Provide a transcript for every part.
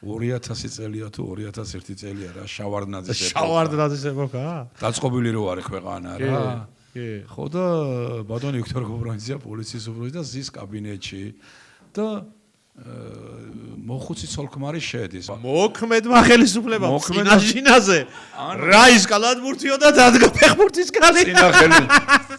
2000 წელია თუ 2001 წელია რა შავარდნაძის ეპოქა. შავარდნაძის ეპოქა? დაწყობილი რო არის ქვეყანა რა. კი. ხო და ბატონი ვიქტორ გობრონიძე პოლიციის უფროსი და ზის კაბინეტში და მოხუცი ცოლქმარი შედის. მოქმედმა ხელისუფლება წინაშინაზე რა ის კალათბურთიო და დადგა ფეხბურთის კალი.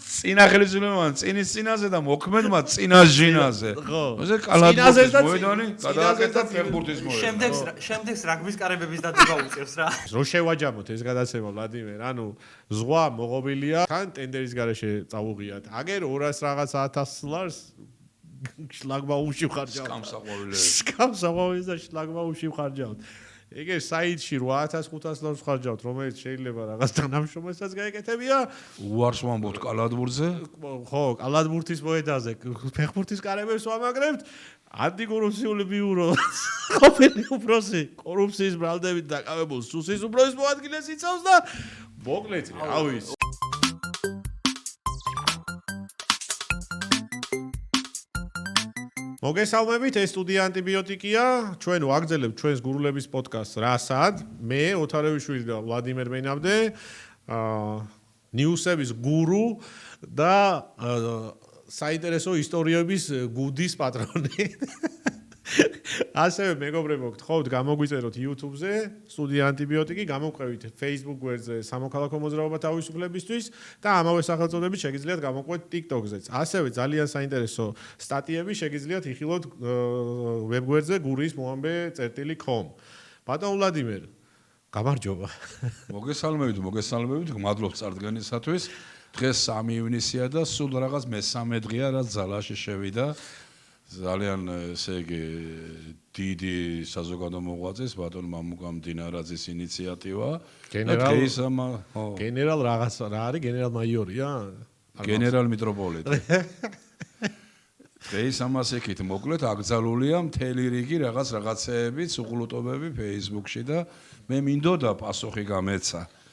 წინა ხელისუფლება წინის წინაზე და მოქმედმა წინაშინაზე. ესე კალათბურთის მოედანი გადააკეთა ფეხბურთის მოედანი. შემდეგს რაგბის კარებების დადება უწევს რა. რო შევაჯამოთ ეს გადაცემა ვლადიმერ, ანუ ზღვა მოღობილია, თან ტენდერის გარეშე წავუღიათ. აგერ 200 რაღაც 1000 ლარს შლაგბაუმში ვხარჯავთ. სკამსაყვავილს და შლაგბაუმში ვხარჯავთ. ეგერ საიტში 8500 ლარს ვხარჯავთ, რომელიც შეიძლება რაღაც თანამშრომელსაც გაეკეთებია. უარს ვამბობთ კალათბურთზე? ხო, კალათბურთის მოედანზე ფეხბურთის კარებებს ვამაგრებთ. ანტიკორუფციული ბიურო ყოფილი უფროსი კორუფციის ბრალდებით დაკავებულ სუსის უფროსის მოადგილეს იცავს და მოკლედ რა ვიცი. მოგესალმებით, ეს სტუდია ანტიბიოტიკია. ჩვენ ვაგრძელებთ ჩვენს გურულების პოდკასტს რასად. მე ოთარევიშვილი და ვლადიმერ მენაბდე, ნიუსების გურუ და საინტერესო ისტორიების გუდის პატრონი. ასევე მეგობრებო, გთხოვთ გამოგვიწეროთ YouTube-ზე სტუდია ანტიბიოტიკი, გამოგვყევით Facebook გვერდზე სამოქალაქო მოძრაობა თავისუფლებისთვის და ამავე სახელწოდებით შეგიძლიათ გამოყვეთ TikTok-ზეც. ასევე ძალიან საინტერესო სტატიები შეგიძლიათ იხილოთ ვებგვერდზე guris.com. ბატონ ვლადიმერ, გამარჯობა. მოგესალმებით, მადლობთ წარდგენისათვის. დღეს 3 ივნისია და სულ რაღაც მე-3 დღეა რაც ძალაში შევიდა. ძალიან ესე იგი დიდი საზოგადო მოღვაწეს ბატონ მამუკამ დინარაძის ინიციატივა. გენერალ რაღაც რა არის? გენერალ მაიორია? გენერალ მიტროპოლიტი. დღეს ამას ეკით მოკლედ აკრძალულია მთელი რიგი რაღაცეები, უყლუტობები Facebook-ში და მე მინდოდა პასუხი გამეცა.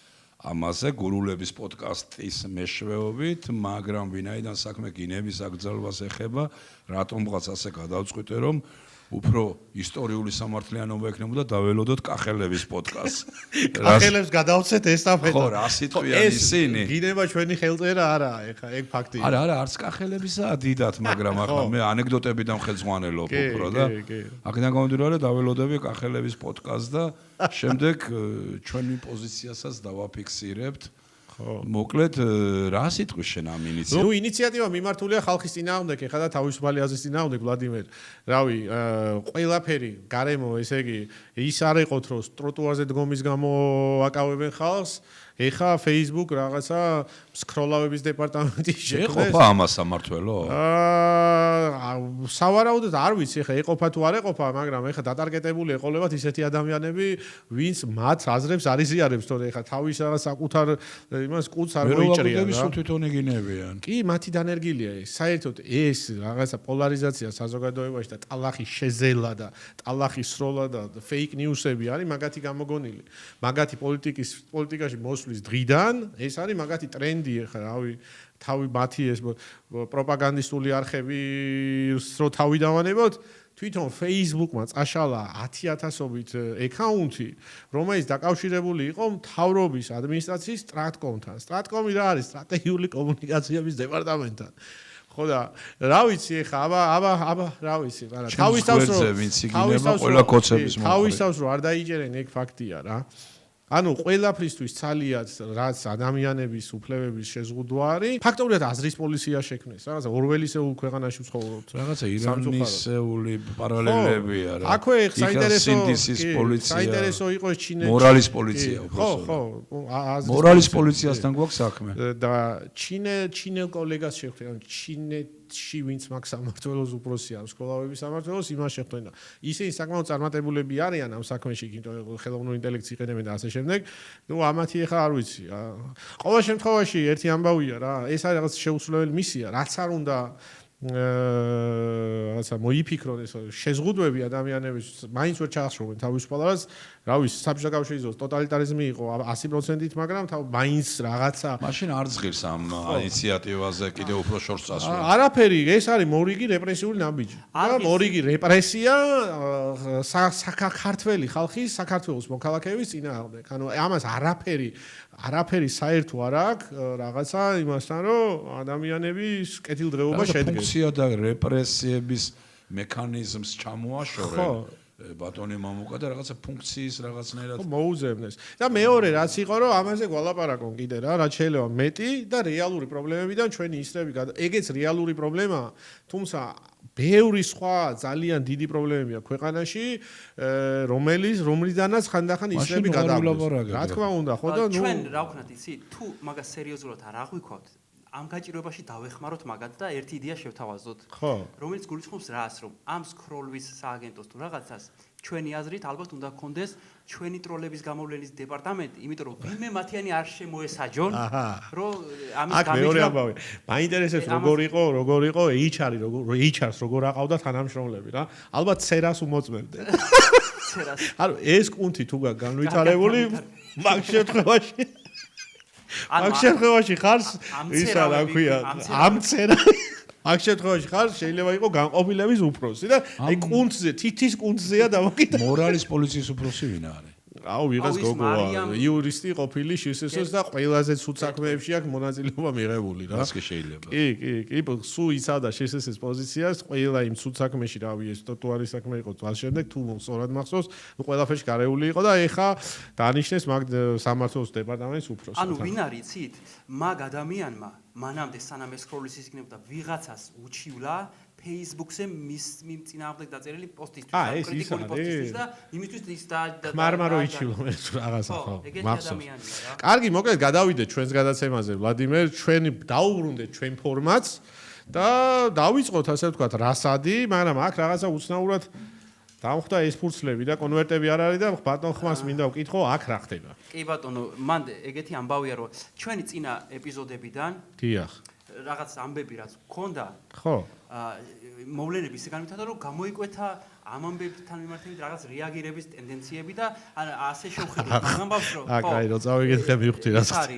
ამაზე გურულების პოდკასტის მეშვეობით, მაგრამ ვინაიდან საქმე გინების აკრძალვას ეხება, რატომღაც ასე გადავწყვიტე, რომ უფრო ისტორიული სამართლიანობა ექნებოდა დაველოდოთ კახელების პოდკასტს. კახელებს გადავცეთ ესტაფეტა. ხო, რა სიტყვიან ისინი? გინება ჩვენი ხელწერა არა, ეხა ეგ ფაქტია. არა, არც კახელებისაა დიდად, მაგრამ ახლა მე ანეკდოტებიდან ხელმძღვანელობ უფრო და აქედან გამომდინარე დაველოდები კახელების პოდკასტს და შემდეგ ჩვენი პოზიციასაც დავაფიქსირებთ. მოკლედ რა სიტყვის შენ ამ ინიციატივას? ნუ ინიციატივა მიმართულია ხალხის წინააღმდეგ, ეხლა და თავისუფალი აზრის წინააღმდეგ, ვლადიმერ. რავი, ყველაფერი გარემო, ესე იგი, ის არ ეყოთ, რომ ტროტუარზე დგომის გამო აკავებენ ხალხს. ეხა Facebook რაღაცა სკროლავების დეპარტამენტი შექმნეს. ეყოფა ამას სამართველო? სავარაუდოდ არ ვიცი, ეხა ეყოფა თუ არ ეყოფა, მაგრამ ეხა დატარგეტებული ეყოლებათ ისეთი ადამიანები, ვინც მათ აზრებს არ იზიარებს, თორე ეხა თავის რაღაც საკუთარ იმას კუც არ მოიჭრიან რა. თვითონ იგინებიან. კი, მათი დანერგილია ეს. საერთოდ ეს რაღაცა პოლარიზაცია საზოგადოებაში და ტალახის შეძელა და ტალახის სროლა და fake news-ები არის მაგათი გამოგონილი. მაგათი პოლიტიკაში მოსვლის დღიდან ეს არის მაგათი ტრენდი ეხლა, რავი, თავი მათი ეს პროპაგანდისტული არხები რო თავი დავანებოთ, თვითონ Facebook-მა წაშალა 10000-ობით აკაუნტი, რომელიც დაკავშირებული იყო მთავრობის ადმინისტრაციის სტრატკომთან. სტრატკომი რა არის? სტრატეგიული კომუნიკაციების დეპარტამენტთან. ხო და რა ვიცი ეხა, აბა რა ვიცი, მაგრამ თავისავს რო არ დაიჭერენ ეგ ფაქტია რა. ანუ ყველაფრისთვის ცალიად რაც ადამიანების უფლებების შეზღუდვა არის, ფაქტობრივად აზრის პოლიცია შექმნეს. რაღაცა ორველისეულ ქვეყანაში ვცხოვრობთ. რაღაცა ირანისეული პარალელებია რა. აქვე საინტერესო იყო ჩინეთი. მორალის პოლიცია უფრო. ხო, მორალის პოლიციასთან გვაქვს საქმე. და ჩინელ კოლეგას შეხვდნენ, ჩინეთში ვინც მაგ სამართველოს უფროსია, სკოლავების სამართველოს იმას შეხვდნენ და ისინი საკმაოდ წარმატებულები არიან ამ საქმეში, იმიტომ ხელოვნურ ინტელექტს იყენებენ და ასე შემდეგ. ნუ ამათი ეხა არ ვიცი. ყოველ შემთხვევაში ერთი ამბავია რა, ეს არის რაღაც შეუსრულებელი მისია, რაც არ უნდა რაღაცა მოიფიქრონ ეს შეზღუდვები ადამიანების მაინც ვერ ჩაახშობენ თავისუფალებას რავი საბჭოთა კავშირის ტოტალიტარიზმი იყო 100%-ით მაგრამ მაინც რაღაცა მაშინ არ ძღირს ამ ინიციატივაზე კიდევ უფრო შორს წასვლა არაფერი ეს არის მორიგი რეპრესიული ნაბიჯი და მორიგი რეპრესია საქართველოს ხალხის საქართველოს მოქალაქეების წინააღმდეგ ანუ ამას არაფერი საერთო არ აქვს რაღაცა იმასთან რომ ადამიანების კეთილდღეობა შედგეს ფუნქცია და რეპრესიების მექანიზმს ჩამოაშორენ ბატონი მამუკა და რაღაცა ფუნქციის რაღაცნაირად მოუძებნეს და მეორე რაც იყო რომ ამაზე გვალაპარაკონ კიდე რა რაც შეიძლება მეტი და რეალური პრობლემებიდან ჩვენი ისრები ეგეც რეალური პრობლემაა თუმცა ბევრი სხვა ძალიან დიდი პრობლემებია ქვეყანაში რომლიდანაც ხანდახან ისრები გადაგვიყვანს რა თქმა უნდა ხო და ჩვენ რა ვქნათ იცი თუ მაგას სერიოზულად არ აღვიქვათ ამ გაჭირვებაში დავეხმაროთ მაგათ და ერთი იდეა შევთავაზოთ. ხო. რომელიც გულისხმობს რას, რომ ამ სკროლვის სააგენტოს თუ რაღაცას ჩვენი აზრით ალბათ უნდა გქონდეს ჩვენი ტროლების გამოვლენის დეპარტამენტი, იმიტომ რომ ვინმე მათიანი არ შემოესაჯონ, რომ ამის გამიჯნა. აქ მეორე ამბავი. მაინტერესებს როგორ იყო HR-ს როგორ აყავდა თანამშრომლები რა. ალბათ ცერას უმოწმებდნენ. ცერას. ანუ ეს კუნთი თუ განვითარებული მაგ შემთხვევაში აქ შემთხვევაში ხარს ისა რა ქვია ამცერა აქ შემთხვევაში ხარს შეიძლება იყოს განყოფილების უფროსი და აი კუნთზე თითის კუნთზეა დამოკიდებული მორალის პოლიციის უფროსი ვინ არის აუ ვიღაც გოგოა იურისტი ყოფილი შსს და ყველაზე ცუდ საქმეებში აქვს მონაწილეობა მიღებული რა ასე შეიძლება კი სუ იცავდა შსს პოზიციას ყველა იმ ცუდ საქმეში რავი ეს ტროტუარის საქმე იყო თვალ შემდეგ თუ სწორად მახსოვს ნუ ყველაფერში გარეული იყო და ეხა დანიშნეს მაგ სამართლოს დეპარტამენტის უფროსი ანუ ვინ არის იცით მაგ ადამიანმა მანამდე სანამ ეს სკროლის ისიქნებოდა ვიღაცას უჩივლა Facebook-ზე მის წინააღმდეგ დაწერილი პოსტისთვის, კრიტიკული პოსტისთვის და იმისთვის ის და ხმარმა რო იჩილო ეს რაღაცა ხო. მახსოვს. კარგი, მოკლედ გადავიდეთ ჩვენს გადაცემაზე, ვლადიმერ, ჩვენი დაუბრუნდეთ ჩვენ ფორმატს და დავიწყოთ ასე ვთქვათ რასადი, მაგრამ აქ რაღაცა უცნაურად დამხვდა ეს ფურცლები და კონვერტები არ არის და ბატონ ხმას მინდა ვკითხო, აქ რა ხდება? კი ბატონო, მან ეგეთი ამბავია რომ ჩვენი წინა ეპიზოდებიდან დიახ. რაღაც ამბები რაც გქონდა. ხო. მოვლენები ისე განვითარდა რომ გამოიკვეთა ამ ამბებთან მიმართებით რაღაც რეაგირების ტენდენციები და ასე შევხედეთ მაგრამ ამბავს რომ ხო აი რო წავიგეთ მივხვდი რა ხარ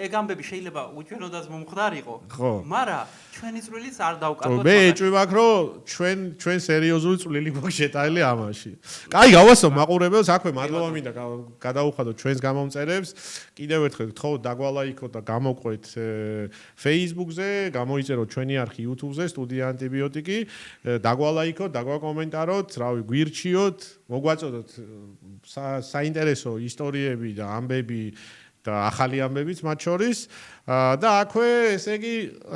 ეგ ამბები შეიძლება უჩვენოდაც მომხდარიყო მაგრამ ჩვენი წვლილიც არ დავკარგოთ მე ეჭვი მაქვს რომ ჩვენ სერიოზული წვლილი გვაქვს შეტანილი ამაში კაი გავასწო მაყურებელს აქვე მადლობა მინდა გადაუხადოთ ჩვენს გამომწერებს კიდევ ერთხელ გთხოვთ დაგვალაიქოთ და გამოყვეთ Facebook-ზე გამოიწეროთ ჩვენი არხი YouTube-ზე სტუდია ანტიბიოტიკი დაგვალაიქოთ დაგვაკომენტაროთ რავი გვირჩიოთ მოგვაწოდოთ საინტერესო ისტორიები და ამბები და ახალი ამბებიც მათ შორის და აქვე ესე იგი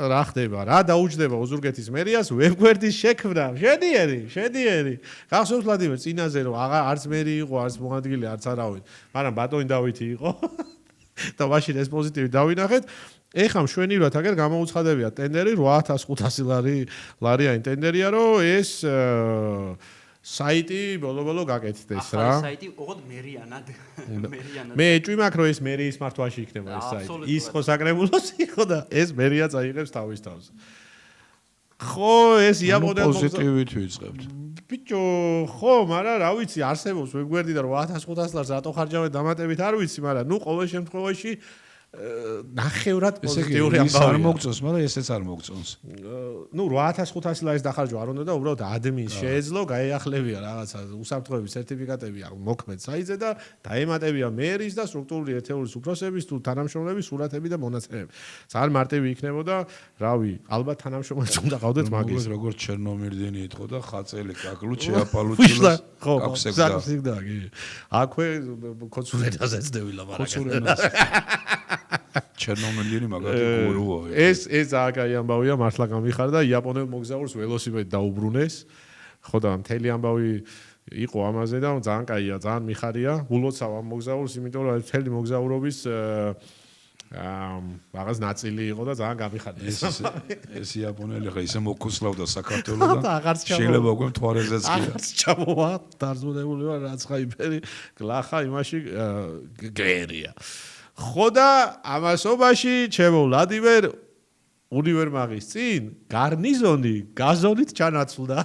რა ხდება რა დაუჯდება ოზურგეთის მერიას ვებგვერდის შექმნა შედიერი გახსოვს ვლადიმერ წინაზე რომ არც მერი იყო არც მოადგილე არც არავინ მაგრამ ბატონი დავითი იყო და მაშინ ეს პოზიტივი დავინახეთ ეხლა მშვენივრად აგერ გამოუცხადებია ტენდერი 8500 ლარიანი ტენდერია რომ ეს საიტი ბოლო გაკეთდეს რა. ახალი საიტი ოღონდ მერიანად. მე ეჭვი მაქვს რომ ეს მერიის მართვაში იქნება ეს საიტი. ის ხო საკრებულოს იყო და ეს მერია წაიღებს თავის თავს. ხო ეს იაპონელ პოზიტივით ვიწყებთ. ბიჭო, ხო, მაგრამ რა ვიცი, არსებობს ვებგვერდი და 8500 ლარს რატო ხარჯავენ დამატებით არ ვიცი, მაგრამ ნუ ყოველ შემთხვევაში ნახევრად პოზიტიური ამბავია. არ მოგწონს, მაგრამ ესეც არ მოგწონს. ნუ 8500 ლარის დახარჯვა არ უნდა და უბრალოდ ადმინს შეეძლო, გაეახლებია რაღაცა უსაფრთხოების სერტიფიკატები აქვს მოქმედ საიტზე და დაემატებია მერის და სტრუქტურული ერთეულის უფროსების თუ თანამშრომლების სურათები და მონაცემები. ძალიან მარტივი იქნებოდა, რავი, ალბათ თანამშრომლებს უნდა ყავდეთ მაგის. როგორც ჩერნომირდენი ეთქო და ხაწელი კაგლუჩი აპალუჩილოს კაფსეგდა. აქვე ქოცურენაზე ძდევილა მაგრამ ჩერნომირდენი მაგათი გურუა. ეს ზააკაი ამბავია მართლა გამიხარ და იაპონელ მოგზაურს ველოსიპედი დაუბრუნეს. ხო და მთელი ამბავი იყო ამაზე და ძალიან კაია, ძალიან მიხარია. გულოცავ ამ მოგზაურს, იმიტომ რომ მთელი მოგზაურობის რაღაც ნაწილი იყო და ძალიან გამიხარდა. ეს იაპონელი ხა ისე მოკუსლავდა საქართველოს და შეიძლება უკვე მთვარეზეც კი. აღარც ჩამოვა, დარწმუნებული ვარ რაც ხაიფერი გლახა იმაში გერია. ხო და ამასობაში ჩემო ვლადიმერ უნივერმაღის წინ გარნიზონი გაზონით ჩანაცვლდა.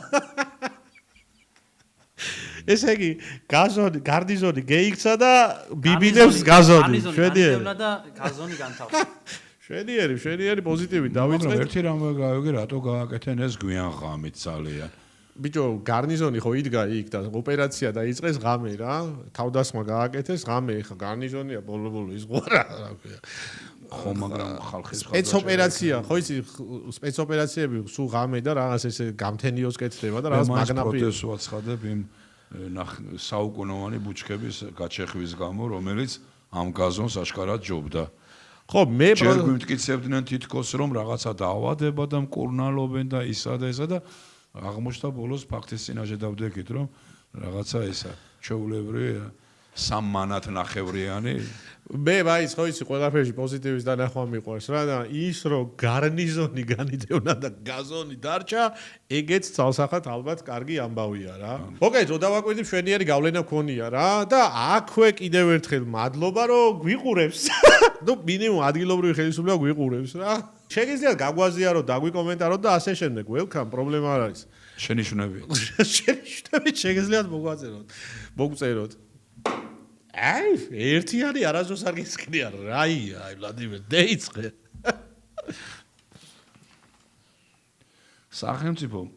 ესე იგი გარნიზონი გეიქცა და ბიბინებს გაზონი. შვედიერი და გაზონი განთავსდა. შვედიერი პოზიტივი დავიწყეთ. ერთი რამე გავიგე, რატო გააკეთენ ეს გვიან ღამით ძალიან. ბიჭო, გარნიზონი ხო იდგა იქ და ოპერაცია დაიწყეს ღამე რა. თავდასხმა გააკეთეს ღამე, ხა გარნიზონია ბოლო იზღვა რა ქვია. ხო, მაგრამ ხალხის სპეცოპერაცია, ხო იცი, სპეცოპერაციები სულ ღამე და რაღაც ესე გამთენიოს კეთდება და რაღაც მაგნაფი. პროტესტს ვაცხადებ იმ საუკუნოვანი ბუჩქების გაჩეხვის გამო, რომელიც ამ გაზონს აშკარად ჯობდა. ხო, მე ჯერ გვიმტკიცებდნენ თითქოს რომ რაღაცა დაავადება და მკურნალობენ და ისა და ესა და აღმოჩნდა ბოლოს ფაქტის წინაშე დავდექით რომ რაღაცა ესა ჩვეულებრივი სამმანათ ნახევრიანი მე ვაიც ხო იცი ყველაფერში პოზიტივის დანახვა მიყვარს რა და ის რომ გარნიზონი განიდევნა და გაზონი დარჩა ეგეც ძალსახად ალბათ კარგი ამბავია რა. მოკეთ რო დავაკვირდით შვენიერი გავლენა გქონია რა და აქვე კიდევ ერთხელ მადლობა რომ გვიყურებს. ნუ მინიმუმ ადგილობრივი ხელისუფლება გვიყურებს რა. შეგიძლიათ გაგვაზიაროთ, დაგვიკომენტაროთ და ასე შემდეგ. welcome, პრობლემა არ არის. შენიშვნები. შენიშვნები შეგიძლიათ მოგწეროთ. აი, ერთიანი არასდროს არ გესკნია რაია, აი ვლადიმერ, დეიწყე. სახელმწიფო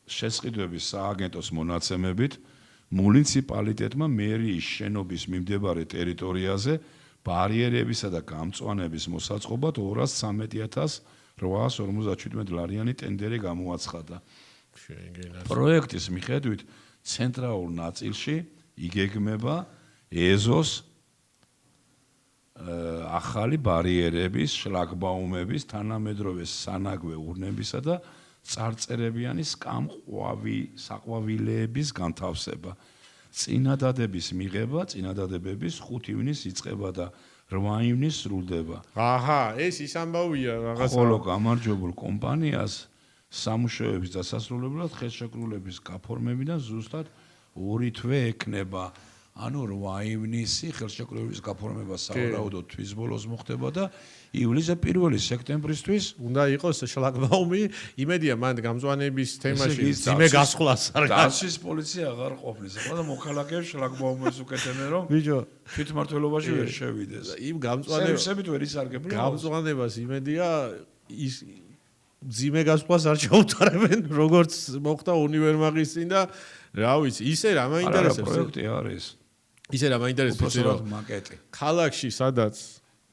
შესყიდვების სააგენტოს მონაცემებით მუნიციპალიტეტმა მერიის შენობის მიმდებარე ტერიტორიაზე ბარიერებისა და გამწვანების მოსაწყობად 213,857 ლარიანი ტენდერი გამოაცხადა. პროექტის მიხედვით ცენტრალურ ნაწილში იგეგმება ეზოს ახალი ბარიერების, შლაგბაუმების, თანამედროვე სანაგვე ურნებისა და წარწერებიანი საყვავილეების განთავსება. წინადადების მიღება, წინადადებების 5 ივნის იწყება და 8 ივნის სრულდება. აჰა, ეს ის ამბავია რაღაცა. ხოლო გამარჯვებულ კომპანიას სამუშაოების დასასრულებლად ხელშეკრულების გაფორმებიდან ზუსტად 2 თვე ექნება. ანუ 8 ივნისი ხელშეკრულების გაფორმება სავარაუდოდ თვის ბოლოს მოხდება და ივლისზე 1 სექტემბრისთვის უნდა იყოს შლაგბაუმი. იმედია მან გამწვანების თემაში ძიმე გასვლას არ დაცვის პოლიცია აღარ ყოფნის. ახლა და მოქალაქეებს შლაგბაუმებს უკეთებენ რომ ბიჭო თვითმმართველობაში ვერ შევიდეს. იმ გამწვანებებით ვერ ისარგებლო. გამწვანებას იმედია ის ძიმე გასვლას არ შეუტარებენ როგორც მოხდა უნივერმაღის წინ და რა ვიცი ისე რა მაინტერესებს პროექტი არის. ისე რა მაინტერესებს უბრალოდ მაკეტი. ქალაქში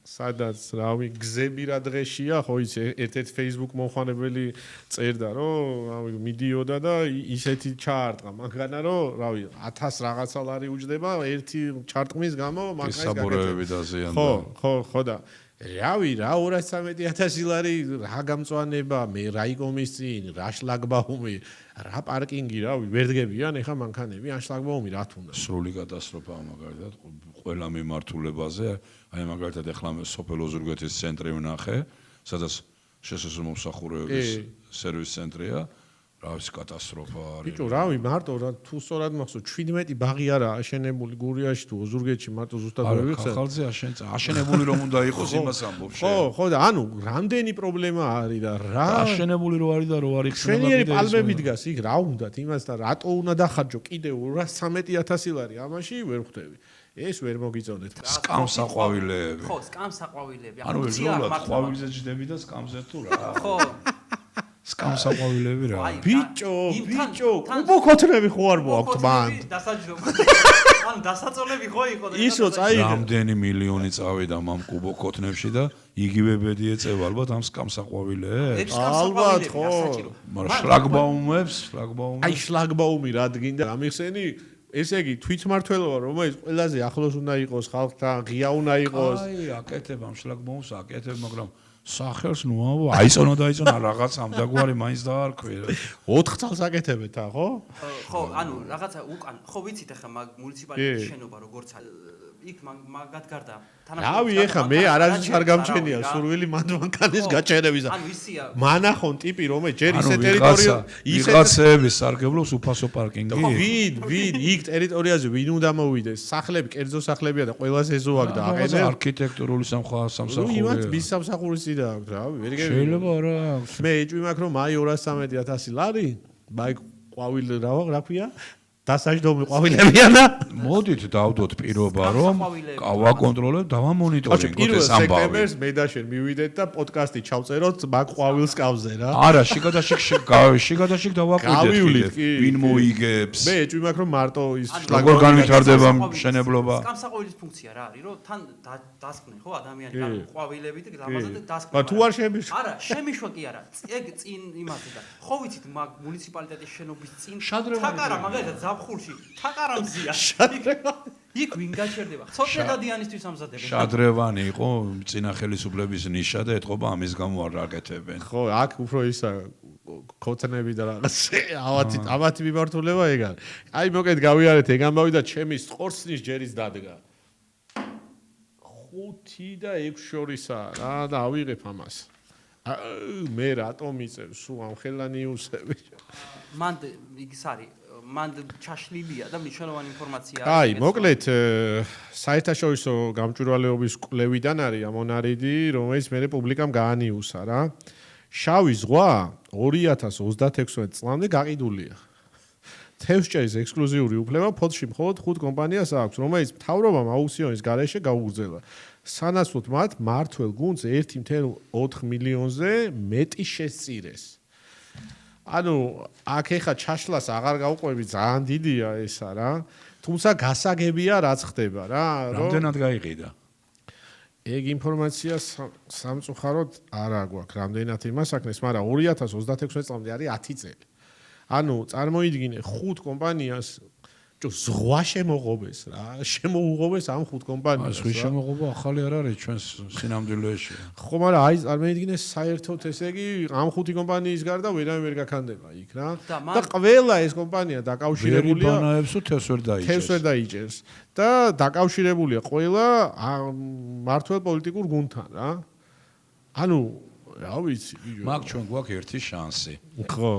სადაც რავი გზები რა დღეშია ხო იცი ერთ-ერთ Facebook მომხმარებელი წერდა რომ რავი მიდიოდა და ისეთი ჩაარტყა მაგანა რომ რავი 1000 რაღაცა ლარი უჯდება ერთი ჩარტყმის გამო მაგას გაკეთებები დაზიანდა. ხო და რავი რა 213,000 ლარი რა გამწვანება მე რა იგომის წინ რა შლაგბაუმი რა პარკინგი რავი ვერ დგებიან ეხა მანქანები ან შლაგბაუმი რა თუნდა სრული კატასტროფაა მაგალითად ყველა მიმართულებაზე აი მაგალითად ეხლა მე სოფელ ოზურგეთის ცენტრი ვნახე სადაც შესაძლოა მომსახურების სერვის ცენტრია რა ის კატასტროფა არის ბიჭო რავი მარტო რა თუ სწორად მახსოვს 17 ბაღი არა აშენებული გურიაში თუ ოზურგეთში მარტო ზუსტად ვერ ვიხსენ ხალხზე აშენებული რომ უნდა იყოს იმას ამბობ ხო და ანუ რამდენი პრობლემა არის და რა აშენებული რო არის და რო არ იქნება შვენიერი პალმები დგას იქ რა უნდათ იმას და რატო უნდა დახარჯო კიდევ 213,000 ლარი ამაში ვერ ხვდები ეს ვერ მოგიწოდეთ სკამსაყვავილეები ხო სკამსაყვავილეები ანუ ვერულად ყვავილზე ჯდები და სკამზე თუ რა ხო სკამსაყვავილეები რა ბიჭო კუბოქოთნები ხო არ მოაქვთ მან დასაჯდომა ან დასაწოლები ხო იყო და ის რო წაიღე რამდენი მილიონი წავიდა მამ კუბოქოთნებში და იგივე ბედი ეწევა ალბათ ამ სკამსაყვავილეებს ალბათ ხო მაგრამ შლაგბაუმებს აი შლაგბაუმი რადგინდა ამიხსენი ესე იგი თვითმმართველობა რომელიც ყველაზე ახლოს უნდა იყოს ხალხთან ღია უნდა იყოს აი აკეთებ ამ შლაგბაუმს აკეთებ მაგრამ სახელს ნუ აიწონა რაღაც ამდაგვარი მაინც დაარქვია 4 წელს აკეთებთ ხო ხო ანუ რაღაცა უკან ხო ვიცით ახლა მაგ მუნიციპალიტეტის შენობა როგორც იქ მაგათ გარდა რავი ეხა მე არასდროს არ გამჩენია სურვილი მანქანის გაჩერების ანუ ისია მანახონ ტიპი რომელიც ჯერ ისე ტერიტორია ვიღაცების სარგებლობს უფასო პარკინგი ვინ იქ ტერიტორიაზე ვინ უნდა მოვიდეს სახლები კერძო სახლებია და ყველაზე ეზო აქ და აყენებს არქიტექტურული სამსახური იმათ მის სამსახურის წინ და აქვს რა, ვერ გიგები. შეიძლება რა აქვს. მე ეჭვი მაქვს რომ მაი 213,000 ლარი, მაი ყვავილი რა ქვია? დასაჯდომი ყვავილებია და მოდით დავდოთ პირობა რომ გავაკონტროლებ, დავამონიტორინგოთ ეს ამბავი. 1 სექტემბერს მე და შენ მივიდეთ და პოდკასტი ჩავწეროთ მაგ ყვავილს კავზე რა. არა, შიგადაშიგ დავაკვირდეთ ვინ მოიგებს. მე ეჭვი მაქვს რომ მარტო ის როგორ განვითარდება მშენებლობა. სკამსაყვილის ფუნქცია რა არის, რომ თან დასკვნე ხო ადამიანი ყვავილებით და დამაზადეთ დასკვნე. თუ არ შემიშვა. არა, შემიშვა კი არა. ეგ წინ იმაზე და ხო ვიცით მაგ მუნიციპალიტეტის შენობის წინ შადრევანი თაკარა მაგალითად ზაფხულში თაკარამზია. იქ ვინ გაჩერდება? ცოტა დადიანისთვის ამზადებენ. შადრევანი იყო წინა ხელისუფლების ნიშა და ეთყობა ამის გამო არ აკეთებენ. ხო, აქ უფრო ისა ქოთნები და რაღაც ავათი მიმართულება ეგ არის. აი მოკეთ გავიარეთ ეგ ამბავი და ჩემი ხორცნის ჯერის დადგა. 5 და 6 შორისაა რა და ავიღებ ამას. მე რატომ მიწევ სულ ამ ხელანიუსები? მან ის არის მან ჩაშლილია და მნიშვნელოვანი ინფორმაცია არის. აი, მოკლედ საერთაშორისო გამჭვირვალეობის კვლევიდან არის ამონარიდი, რომელიც მე პუბლიკამ გაანიუსა რა. შავი ზღვა 2036 წლამდე გაყიდულია. თევზჭერის ექსკლუზიური უფლება ფოთში მხოლოდ 5 კომპანიას აქვს, რომელიც მთავრობამ აუქციონის გარეშე გაუგრძელა. სანაცვლოდ მათ მართლ გუნდს 1.4 მილიონზე მეტი შესწირეს. ანუ აქ ეხა ჩაშლას აღარ გავყვები, ძალიან დიდია ესა რა. თუმცა გასაგებია რაც ხდება რა, რომ რამდენად გაიყიდა? ეგ ინფორმაცია სამწუხაროდ არ აგვაქვს რამდენად იმას აკნეს, მაგრამ 2036 წლამდე არის 10 წელი. ანუ წარმოიდგინე 5 კომპანიას ზღვა შემოღობეს რა, შემოუღობეს ამ 5 კომპანიას. ზღვის შემოღობა ახალი არ არის ჩვენს სინამდვილეში. ხო, მაგრამ აი წარმოიდგინე საერთოდ ესე იგი ამ 5 კომპანიის გარდა ვერავინ ვერ გაქანდება იქ რა. და ყველა ეს კომპანია დაკავშირებულია ბანაებს თუ თევზს ვერ დაიჭერს. თევზს ვერ დაიჭერს და დაკავშირებულია ყველა მართლ პოლიტიკურ გუნდთან რა. ანუ რა ვიცი, მაგ ჩვენ გვაქვს ერთი შანსი. ხო.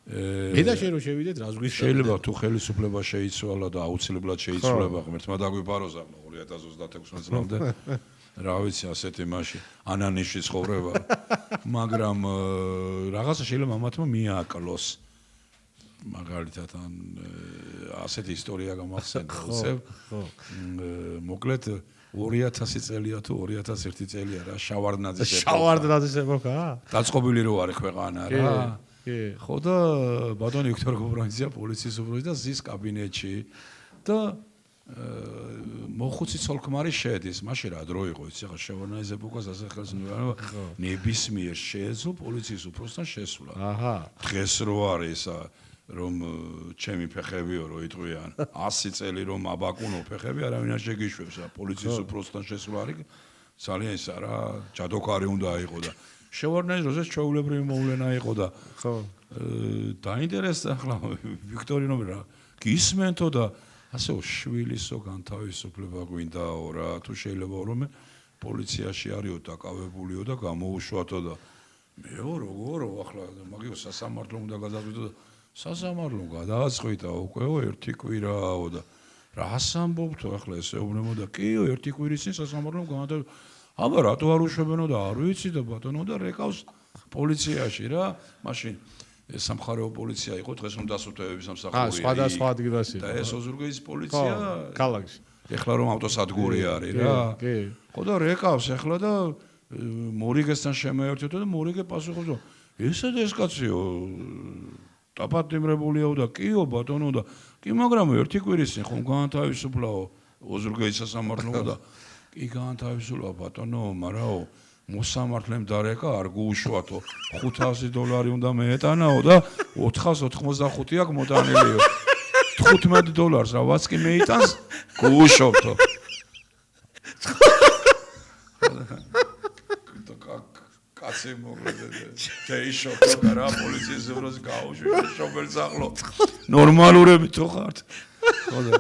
მე და შენ რო შევიდეთ რა ზღვის შეიძლება თუ ხელისუფლება შეიცვალა და აუცილებლად შეიცვლება ღმერთმა დაგვიპაროს ამ 2036 წლამდე რა ვიცი ასეთი მაშინ ანანიში ცხოვრება მაგრამ რაღაცა შეიძლება მამათმა მიაკლოს მაგალითად ან ასეთი ისტორია გამახსენდა უცებ მოკლედ 2000 წელია თუ 2001 წელია რა შავარდნაძის ეპოქა დაწყობილი რო არის ქვეყანა რა ხო და ბატონი ვიქტორ გობრანიძეა პოლიციის უფროსი და ზის კაბინეტში და მოხუცი ცოლქმარი შედის მაშინ რა დრო იყო იცი ხა შევარდნაძის ეპოქას ასე ხელმძღვანელობა ნებისმიერ შეეძლო პოლიციის უფროსთან შესვლა აჰა დღეს რო არის რომ ჩემი ფეხებიო რო იტყვიან 100 წელი რომ აბაკუნო ფეხები არავინ არ შეგიშვებს რა პოლიციის უფროსთან შესვლა არის ძალიან ისა რა ჯადოქარი უნდა იყო და შევარდნაძის როზეს ჩვეულებრივი მოვლენა იყო და ხო დაინტერესდა ახლა ვიქტორინო რა გისმენთო და ასეო შვილისო განთავისუფლება გვინდაო რა თუ შეიძლება რომ პოლიციაში არისო დაკავებულიო და გამოუშვათო და მეო როგორო ახლა მაგიო სასამართლო უნდა გადავიდო და სასამართლო გადააწყვიტა უკეო ერთი კვირაო და რას ამბობთო ახლა ესე უბნებოდა კიო ერთი კვირის წინ სასამართლომ განათავისუფლდა აბა რატო არ უშვებენო და არ ვიცი და ბატონო და რეკავს პოლიციაში რა მაშინ სამხარეო პოლიცია იყო დღეს რომ დასუფთავების სამსახურია სხვადასხვა ადგილაში და ეს ოზურგეთის პოლიცია ქალაქში ეხლა რომ ავტოსადგური არის რა ხო და რეკავს ეხლა და მორიგესთან შემეერთებოდა და მორიგე პასუხობდა ესა და ეს კაციო დაპატიმრებულიაო და კიო ბატონო და კი მაგრამ ერთი კვირის წინ ხომ განთავისუფლაო ოზურგეთის სასამართლო და კი განთავისუფლა ბატონო მარაო მოსამართლემ დარეკა არ გუუშვათო $500 უნდა მეეტანაო და 485 აქ მოტანილიო $15 რაც კი მეიტანს გუუშობთო კაცი მოგვიდე შეიშობთო და რა პოლიციის უფროსი გაუშვი შობერს ახლო ნორმალურები თუ ხართ ხო და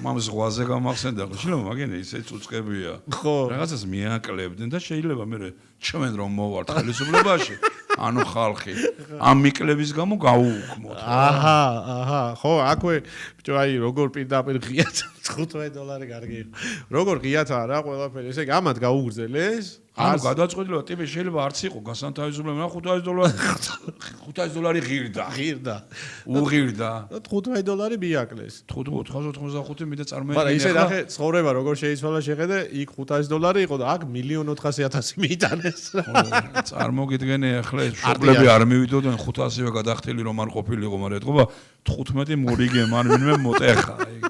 მამ ზღვაზე გამახსენდა ხო შეიძლება მაგენი ისე წუწკებია ხო რაღაცას მიაკლებდნენ და შეიძლება მე ჩვენ რომ მოვართ ხელისუფლებაში ანუ ხალხი ამ მიკლების გამო გაუუქმოთ აჰა ხო აქვე ბიჭო აი როგორ პირდაპირ ღიათ $15 კარგი იყო როგორ ღიათაა რა ყველაფერი ესე იგი ამათ გაუგრძელეს ანუ გადაწყვეტილება ტიპი შეიძლება არც იყოს გასანთავისუფლებელი, $500 ღირდა. უღირდა. $5 მიაკლეს. 485 მიდა წარმოიდგინე. მაგრამ ისე ნახე, ცხოვრება როგორ შეიცვალა შეხედე, იქ $500 იყო და აქ 1,400,000 მიიტანეს. წარმოგიდგენე ახლა შობლები არ მივიდოდნენ 500-ვე გადახტილი რომ არ ყოფილიყო, მაგრამ ეთქობა 15 მორიგე მან ვინმე მოტეხა.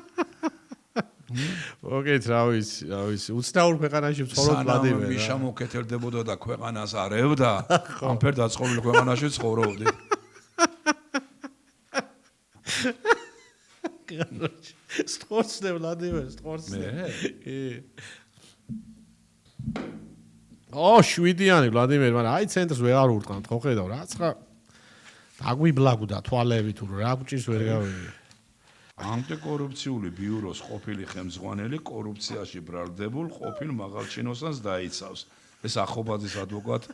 მოგეთ, რა ვიცი, უცნაურ ქვეყანაში ვცხოვრობ ვლადიმერ. მიშა მოკეთებდებოდა და ქვეყანას არევდა, ამფერ დაწყობილ ქვეყანაში ცხოვრობდი. სწორცნე ვლადიმერ, სწორცნე. შვიდიანი ვლადიმერ, მაგრამ აი ცენტრს ვეღარ ურტყამთ, ხო ხედავ, რაცა დაგვიბლაგუდა თვალები თუ რა გჭირს ვერ გავიგე. ანტიკორუფციული ბიუროს ყოფილი ხელმძღვანელი კორუფციაში ბრალდებულ ყოფილ მაღალჩინოსანს დაიცავს. ეს ახობაძის ადვოკატ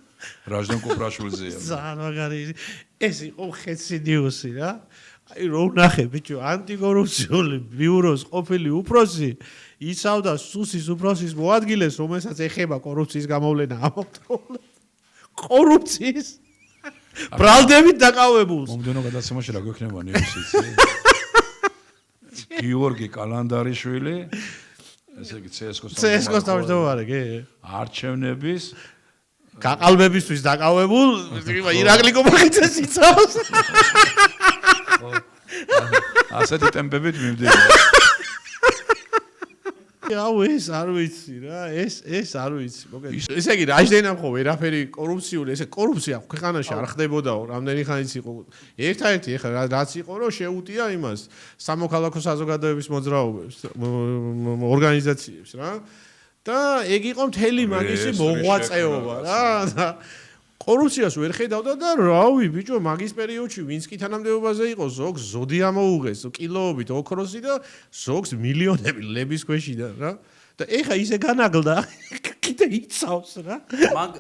რაჟდან კუპრაშვილზეა. ძალიან მაგარი. ეს იყო ხეცი ნიუსი რა. აი რო ნახე ბიჭო, ანტიკორუფციული ბიუროს ყოფილი უფროსი იცავდა სუსის უფროსის მოადგილეს, რომელსაც ეხება კორუფციის გამოვლენა ამავდროულად. კორუფციის ბრალდებით დაკავებულს. მომდენო გადაცემაში რა გვექნება ნიუსიც? გიორგი კალანდარიშვილი, ესე იგი CS:GO-ს თავმჯდომარე, კი. არჩევნების გაყალბებისთვის დაკავებულ ირაკლი კომახიძეს იცავს. ასეთი ტემპებით მივდივარ. აუ ეს არ ვიცი რა, ეს არ ვიცი. მოგეთ. ესე იგი რაჟდენამ ხო ვერაფერი კორუფციული, ესე კორუფცია ქვეყანაში არ ხდებოდაო, რამდენი ხანიც იყო. ერთადერთი ეხლა რაც იყო რომ შეუტია იმას სამოქალაქო საზოგადოების მოძრაობებს, ორგანიზაციებს რა. და ეგ იყო მთელი მაგისი მოღვაწეობა რა. კორუფციას ვერ ხედავდა და რავი ბიჭო, მაგის პერიოდში ვინც კი თანამდებობაზე იყო, ზოგს ზოდი ამოუღეს, კილოობით ოქროსი და ზოგს მილიონები ლების ქვეშიდან რა. და ეხა ისე განაგლდა, კიდე იცავს რა.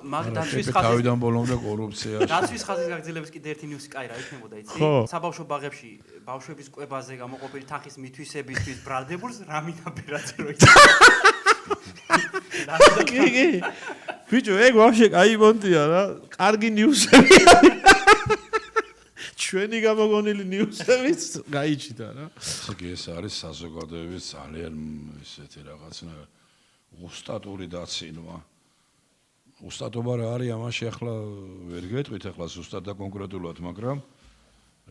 მაგ დაცვის ხაზის თავიდან ბოლომდე კორუფციაში. დაცვის ხაზის გაგრძელების კიდე ერთი ნიუსი კაი რა იქნებოდა, იცი? საბავშვო ბაღებში ბავშვების კვებაზე გამოყოფილი თანხის მითვისებისთვის ბრალდებულს რამინა ბერაძე რო იცი. კი. ბიჭო, ეგ ვაფშე კაი მონტია რა. კარგი ნიუსები არის. ჩვენი გამოგონილი ნიუსებიც გაიჩიტა რა. ესე იგი ეს არის საზოგადოების ძალიან ესეთი რაღაცნა უსტატური დაცინვა. უსტატობა რა არის ამაში ახლა ვერ გეტყვით ახლა ზუსტად და კონკრეტულად, მაგრამ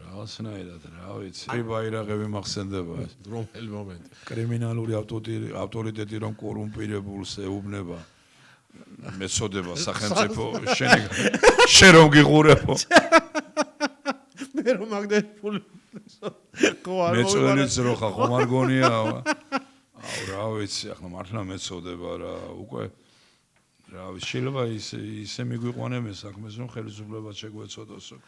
რაღაცნაირად რა ვიცი. ბაირაღები მახსენდება ეს. რომელი მომენტი? კრიმინალური ავტორიტეტი რომ კორუმპირებულს ეუბნება. მეცოდება სახელმწიფო შენ რომ გიყურებო. მე რომ მაგდებული ხო არ მეწველიც რო ხა ხომ არ გონია. აუ რა ვიცი, ახლა მართლა მეწოდება რა, უკვე რა ვიცი, შეიძლება ისე მიგვიყვანე მე საქმეს რომ ხელისუფლება შეგვეწოდოსო.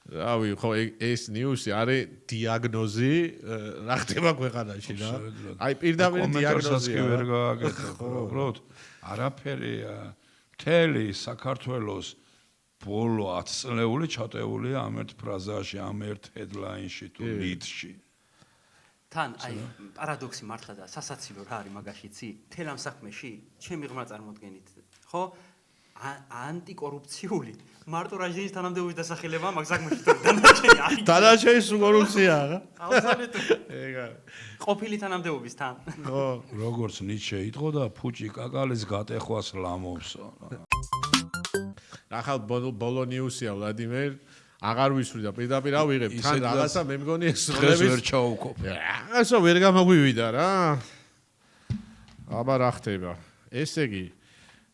რავი, ხო ეს ნიუსი არის დიაგნოზი რა ხდება ქვეყანაში რა. აი პირდაპირ დიაგნოზი ვერ გააკეთე, ხო, უბრალოდ არაფერია. მთელი საქართველოს ბოლო 10 წლეული ჩატეულია ამ ერთ ფრაზაში, ამ ერთ headline-ში თუ lead-ში. თან აი პარადოქსი მართლა და სასაცილო რა არის მაგაში, იცი? თელ ამ საქმეში ჩემი ღრმა წარმოდგენით, ხო? ანტიკორუფციული მარტო რაჟდენის თანამდებობის დასახელება მაგ საქმეში თუ დანარჩენი არის. დანარჩენი სულ კორუფციაა რა. აბსოლუტურად. ეგ არის. ყოფილი თანამდებობის თან. ხო, როგორც ნიჩე იტყო და ფუჭი კაკალის გატეხვას ლამობსო. ახალ ბოლო ნიუსია ვლადიმერ, აღარ ვისვრი და პირდაპირ ავიღებ. თან რაღაცა მე მგონი ეს დღეს ვერ ჩაუქობ. ასო ვერ გამოგვივიდა რა. აბა რა ხდება? ესე იგი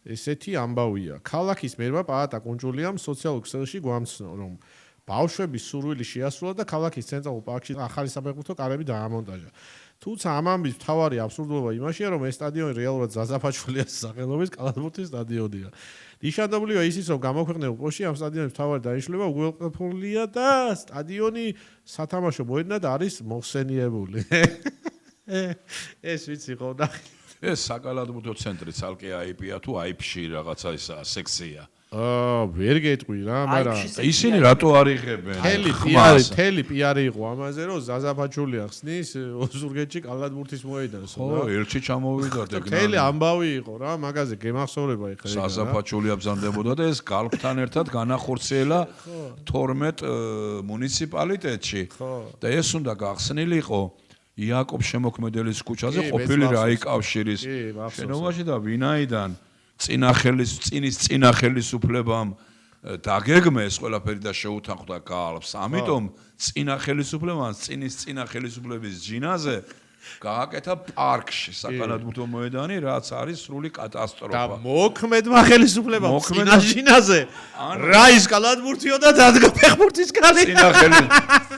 ესეთი ამბავია. ქალაქის მერმა პაატა კუნჭულიამ სოციალურ ქსელში გვამცნო, რომ ბავშვების სურვილი შეასრულა და ქალაქის ცენტრალურ პარკში ახალი საფეხბურთო კარები დაამონტაჟა. თუმცა ამ ამბის მთავარი აბსურდობა იმაშია, რომ ეს სტადიონი რეალურად ზაზაფაჩულიას სახელობის კალათბურთის სტადიონია. ნიშანდობლივია ისიც, რომ გამოქვეყნებულ პოსტში ამ სტადიონის მთავარი დანიშნულება უგველყოფილია და სტადიონი სათამაშო მოედნად არის მოხსენიებული. ეს ვიცი ხო ნახე. ეს საკალათბურთო ცენტრი ცალკე IP-ა თუ IP-ში რაღაცა ესაა სექცია. ვერ გეტყვი რა, მაგრამ ისინი რატო არ იღებენ? თელი პიარი იყო ამაზე, რომ ზაზა ფაჩულია ხსნის ოზურგეთში კალათბურთის მოედანს. ხო, ელჩი ჩამოვიდა დეგნა. თელი ამბავი იყო რა, მაგაზე გემახსოვრება ეხლა. ზაზა ფაჩულია ბზანდებოდა და ეს გალფთან ერთად განახორციელა 12 მუნიციპალიტეტში. და ეს უნდა გახსნილიყო იაკობ შემოქმეdelis ქუჩაზე ყოფილი რაიკავშირის შენობაში და ვინაიდან წინის ხელისუფლებამ დაგეგმეს ყველაფერი და შეუთანხმდა გალფს. ამიტომ წინა ხელისუფლების ჯინაზე გააკეთა პარკში საკალათბურთო მოედანი, რაც არის სრული კატასტროფა. და მოქმედმა ხელისუფლებამ წინა ჯინაზე რა ის კალათბურთიო და დადგა ფეხბურთის კალი.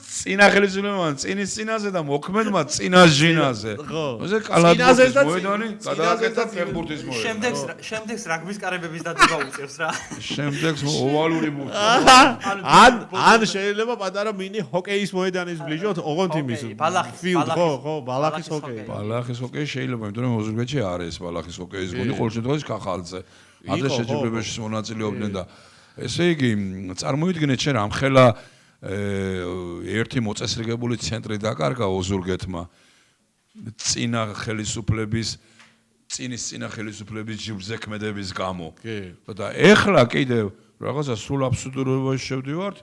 წინა ხელისუფლებამ წინის წინაზე და მოქმედმა წინა ჯინაზე. ესე კალათბურთის მოედანი გადააკეთა ფეხბურთის მოედანი. შემდეგს რაგბის კარებების დადება უწევს რა. შემდეგს ოვალური ბურთი. ან შეიძლება პატარა მინი ჰოკეის მოედანის ბლიჟოთ, ოღონდ იმის. ბალახის, ხო, ბალახის ჰოკეი. ბალახის ჰოკეი შეიძლება, იმიტომ რომ ოზურგეთში არის ბალახის ჰოკეის გუნდი, ყოველ შემთხვევაში ქახალზე. ადრე შეჯიბრებაში მონაწილეობდნენ და ესე იგი, წარმოიდგინეთ შენ ამხელა ერთი მოწესრიგებული ცენტრი დაკარგა ოზურგეთმა წინა ხელისუფლების ჯიბზე ქმედების გამო. და ეხლა კიდევ რაღაცა სულ აბსურდულობაში შევდივართ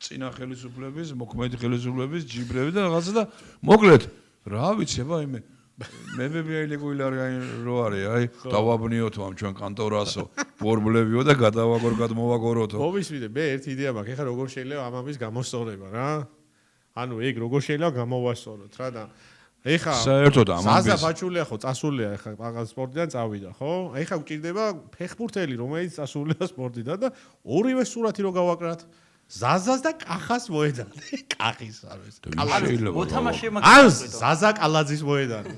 წინა ხელისუფლების, მოქმედი ხელისუფლების ჯიბრები და რაღაცა და მოკლედ რა ვიცი, აბა მე ბებიაილეგუილი რო არის, აი დავაბნიოთო ამ ჩვენ კანტორასო, ბორბლებიო და გადმოვაგოროთო. მოვისმინე, მე ერთი იდეა მაქვს, ეხლა როგორ შეიძლება ამ ამის გამოსწორება რა? ანუ ეგ როგორ შეიძლება გამოვასწოროთ რა და ეხლა საერთოდ ამ ამის ზაზა ფაჩულია ხო, წასულია ეხლა სპორტიდან წავიდა, ხო? ეხლა გვჭირდება ფეხბურთელი, რომელიც წასულია სპორტიდან და ორივე სურათი რო გავაკრათ. ზაზას და კახას მოედანი. კახის არის. მოთამაშე ან ზაზა კალაძის მოედანი.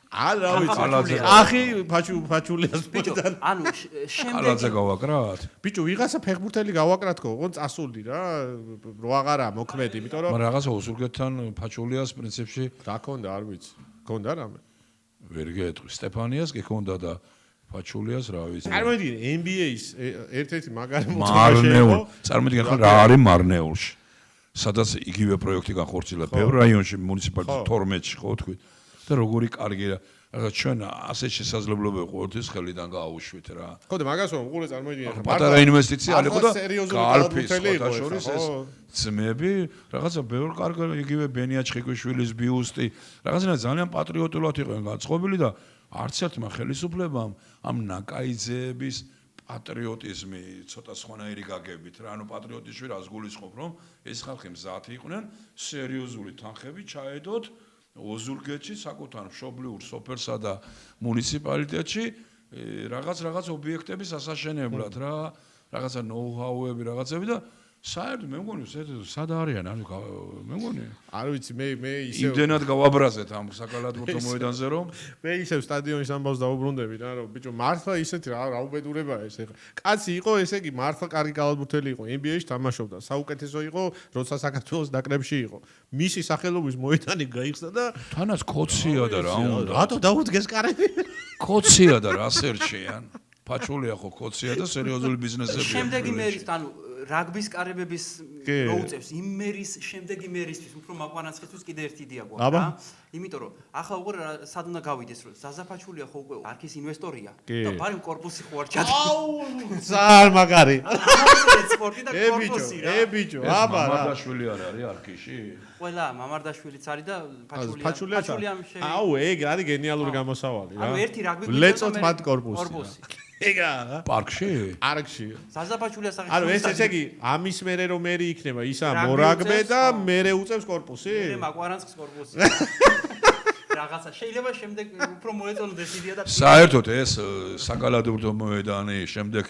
რა ვიცი. კახი ფაჩულიას მოედანი. ანუ შემდეგ კალაძე გავაკრათ? ბიჭო, ვიღაცა ფეხბურთელი გავაკრათ ხო, ოღონდ წასული რა, რო აღარა მოქმედი, იმიტომ რომ მაგრამ რაღაცა ოზურგეთთან ფაჩულიას პრინციპში რა ქონდა, არ ვიცი. ქონდა რამე? ვერ გეტყვი. სტეფანიას კი ქონდა და ფაჩულიას რა ვიცი. წარმოიდგინე NBA-ის ერთ-ერთი მაგარი მარნეულ. წარმოიდგინე ხა რა არის მარნეულში. სადაც იგივე პროექტი განხორციელა ბევრ რაიონში მუნიციპალიტეტში 12-ში ხო თქვი. და როგორი კარგი რა. ჩვენ ასეთ შესაძლებლობები ყოველთვის ხელიდან გააუშვით რა. ხო და მაგას რომ უყურე წარმოიდგინე ხა პატარა ინვესტიცია იყო და გალფის შორის ეს ძმები რაღაცა ბევრ კარგი იგივე ბენია ჩხიკვიშვილის ბიუსტი რაღაცა ძალიან პატრიოტულად იყვნენ გაწყობილი და არც ერთმა ხელისუფლებამ ამ ნაკაიძეების პატრიოტიზმი ცოტა სხვანაირი გაგებით რა. ანუ პატრიოტიზმი რას გულისხმობ, რომ ეს ხალხი მზად იყვნენ სერიოზული თანხები ჩაედოთ ოზურგეთში, საკუთარ მშობლიურ სოფელსა და მუნიციპალიტეტში რაღაც ობიექტების ასაშენებლად რა, რაღაცა ნოუ-ჰაუები, რაღაცები და საერთოდ მე მგონი სად არიან, ანუ მე მგონი არ ვიცი, მე ისევ იმდენად გავაბრაზეთ ამ საკალათბურთო მოედანზე რომ მე ისევ სტადიონის ამბავს დავუბრუნდები რა, რომ ბიჭო მართლა ისეთი რა უბედურებაა ეს ეხლა. კაცი იყო, ესე იგი მართლა კარგი კალათბურთელი იყო, NBA-ში თამაშობდა, საუკეთესო იყო, როცა საქართველოს ნაკრებში იყო. მისი სახელობის მოედანი გაიხსნა და თანაც კოცია და რა უნდა. რატო დაუდგეს კარები? კოცია და რა სერჩიან. ფაჩულია ხო კოცია და სერიოზული ბიზნესებია. შემდეგი მერის, ანუ რაგბის კარებების მოუწევს იმ მერის შემდეგი მერისთვის უფრო მაყვანაცხისთვის კიდე ერთი იდეა გვაქვს რა. იმიტომ რომ ახლა უკვე სად უნდა გავიდეს, რომ ზაზა ფაჩულია ხო უკვე არქის ინვესტორია და ბარემ კორპუსი ხო არ ჩადის. აუ, ძალიან მაგარი. სპორტი და კორპუსი რა. ბიჭო, აბა რა. მამარდაშვილი არ არის არქიში? ყველა მამარდაშვილიც არის და ფაჩულიამ აუ, ეგ არის გენიალური გამოსავალი რა. ანუ ერთი რაგბი ლეწოთ მათ კორპუსი. ეგა პარკში? პარკში. ზაზაფაჩულიას სახით. ანუ ესე იგი, ამის მერე რომ მერი იქნება, ისა მორაგბე და მერე უწევს კორპუსი? მე მაყვარანსკის კორპუსი. რაღაცა შეიძლება შემდეგ უფრო მოეწონოს იდეა და საერთოდ ეს საკალათბურთო მოედანი შემდეგ